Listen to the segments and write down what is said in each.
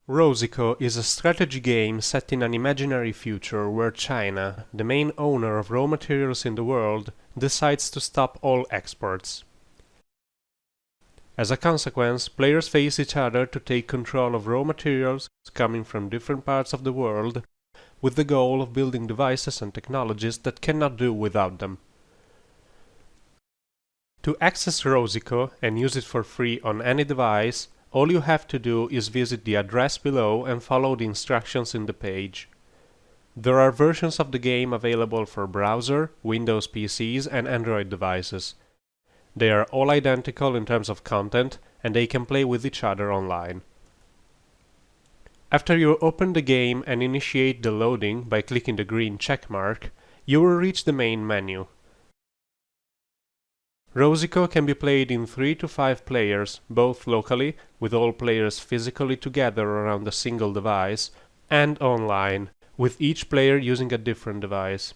RAWsiko is a strategy game set in an imaginary future where China, the main owner of raw materials in the world, decides to stop all exports. As a consequence, players face each other to take control of raw materials coming from different parts of the world, with the goal of building devices and technologies that cannot do without them. To access RAWsiko and use it for free on any device, all you have to do is visit the address below and follow the instructions in the page. There are versions of the game available for browser, Windows PCs and Android devices. They are all identical in terms of content and they can play with each other online. After you open the game and initiate the loading by clicking the green check mark, you will reach the main menu. RAWsiko can be played in 3 to 5 players, both locally, with all players physically together around a single device, and online, with each player using a different device.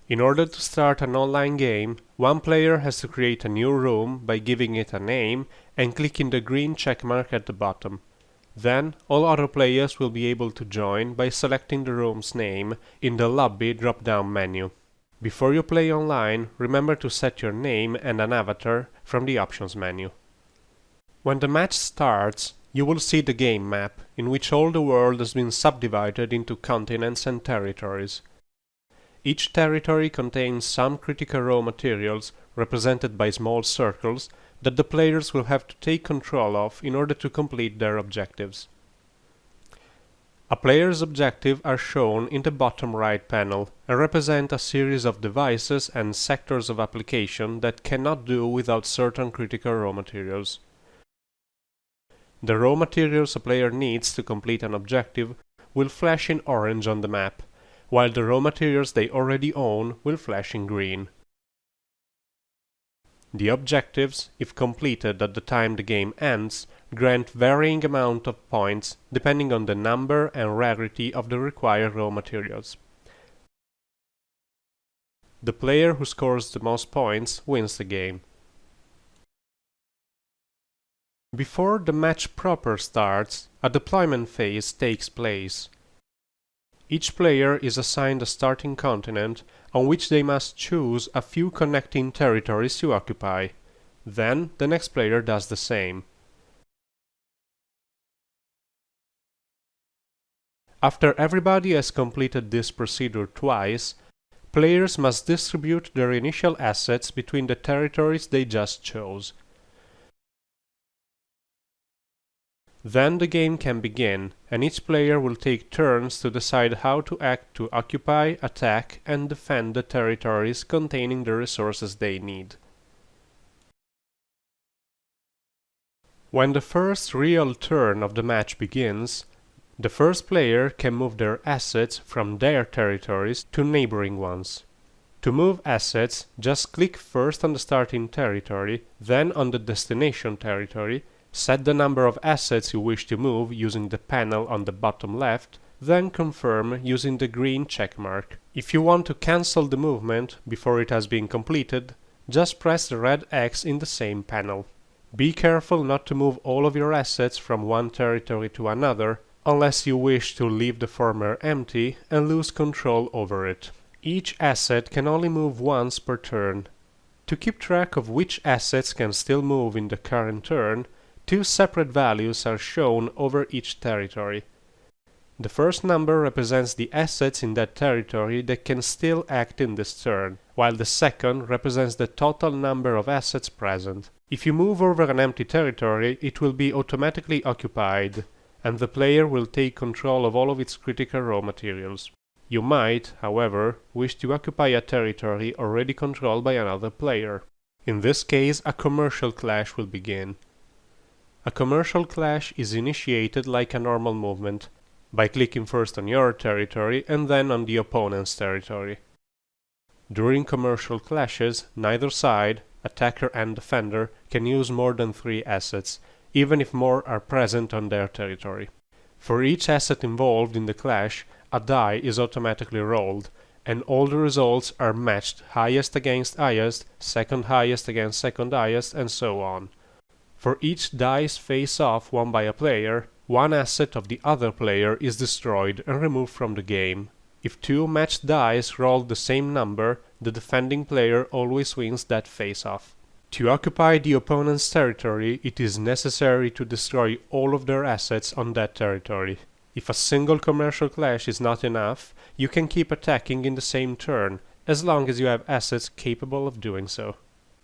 In order to start an online game, one player has to create a new room by giving it a name and clicking the green check mark at the bottom. Then, all other players will be able to join by selecting the room's name in the Lobby drop-down menu. Before you play online, remember to set your name and an avatar from the options menu. When the match starts, you will see the game map, in which all the world has been subdivided into continents and territories. Each territory contains some critical raw materials, represented by small circles, that the players will have to take control of in order to complete their objectives. A player's objectives are shown in the bottom right panel and represent a series of devices and sectors of application that cannot do without certain critical raw materials. The raw materials a player needs to complete an objective will flash in orange on the map, while the raw materials they already own will flash in green. The objectives, if completed at the time the game ends, grant varying amount of points depending on the number and rarity of the required raw materials. The player who scores the most points wins the game. Before the match proper starts, a deployment phase takes place. Each player is assigned a starting continent on which they must choose a few connecting territories to occupy. Then the next player does the same. After everybody has completed this procedure twice, players must distribute their initial assets between the territories they just chose. Then the game can begin, and each player will take turns to decide how to act to occupy, attack, and defend the territories containing the resources they need. When the first real turn of the match begins, the first player can move their assets from their territories to neighboring ones. To move assets, just click first on the starting territory, then on the destination territory, set the number of assets you wish to move using the panel on the bottom left, then confirm using the green check mark. If you want to cancel the movement before it has been completed, just press the red X in the same panel. Be careful not to move all of your assets from one territory to another, unless you wish to leave the former empty and lose control over it. Each asset can only move once per turn. To keep track of which assets can still move in the current turn, 2 separate values are shown over each territory. The first number represents the assets in that territory that can still act in this turn, while the second represents the total number of assets present. If you move over an empty territory, it will be automatically occupied, and the player will take control of all of its critical raw materials. You might, however, wish to occupy a territory already controlled by another player. In this case, a commercial clash will begin. A commercial clash is initiated like a normal movement, by clicking first on your territory and then on the opponent's territory. During commercial clashes, neither side, attacker and defender, can use more than 3 assets, even if more are present on their territory. For each asset involved in the clash, a die is automatically rolled, and all the results are matched highest against highest, second highest against second highest, and so on. For each dice face-off won by a player, one asset of the other player is destroyed and removed from the game. If two matched dice roll the same number, the defending player always wins that face-off. To occupy the opponent's territory, it is necessary to destroy all of their assets on that territory. If a single commercial clash is not enough, you can keep attacking in the same turn, as long as you have assets capable of doing so.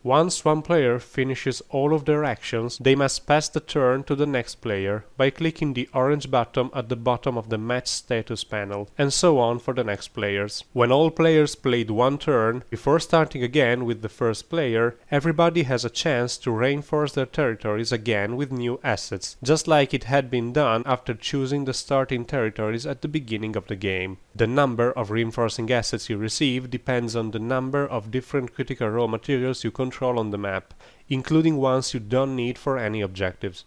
Once one player finishes all of their actions, they must pass the turn to the next player by clicking the orange button at the bottom of the match status panel, and so on for the next players. When all players played one turn, before starting again with the first player, everybody has a chance to reinforce their territories again with new assets, just like it had been done after choosing the starting territories at the beginning of the game. The number of reinforcing assets you receive depends on the number of different critical raw materials you control on the map, including ones you don't need for any objectives.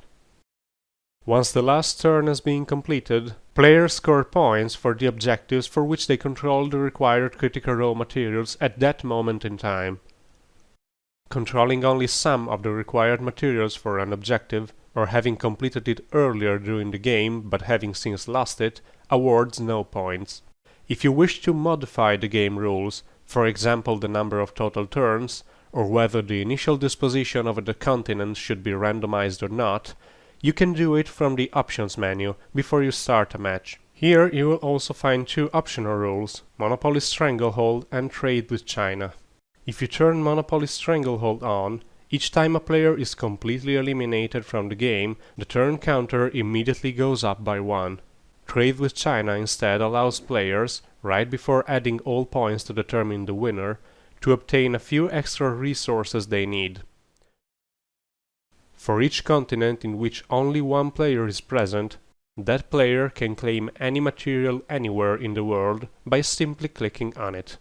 Once the last turn has been completed, players score points for the objectives for which they control the required critical raw materials at that moment in time. Controlling only some of the required materials for an objective, or having completed it earlier during the game but having since lost it, awards no points. If you wish to modify the game rules, for example the number of total turns, or whether the initial disposition of the continent should be randomized or not, you can do it from the options menu before you start a match. Here you will also find two optional rules, Monopoly Stranglehold and Trade with China. If you turn Monopoly Stranglehold on, each time a player is completely eliminated from the game, the turn counter immediately goes up by 1. Trade with China instead allows players, right before adding all points to determine the winner, to obtain a few extra resources they need. For each continent in which only one player is present, that player can claim any material anywhere in the world by simply clicking on it.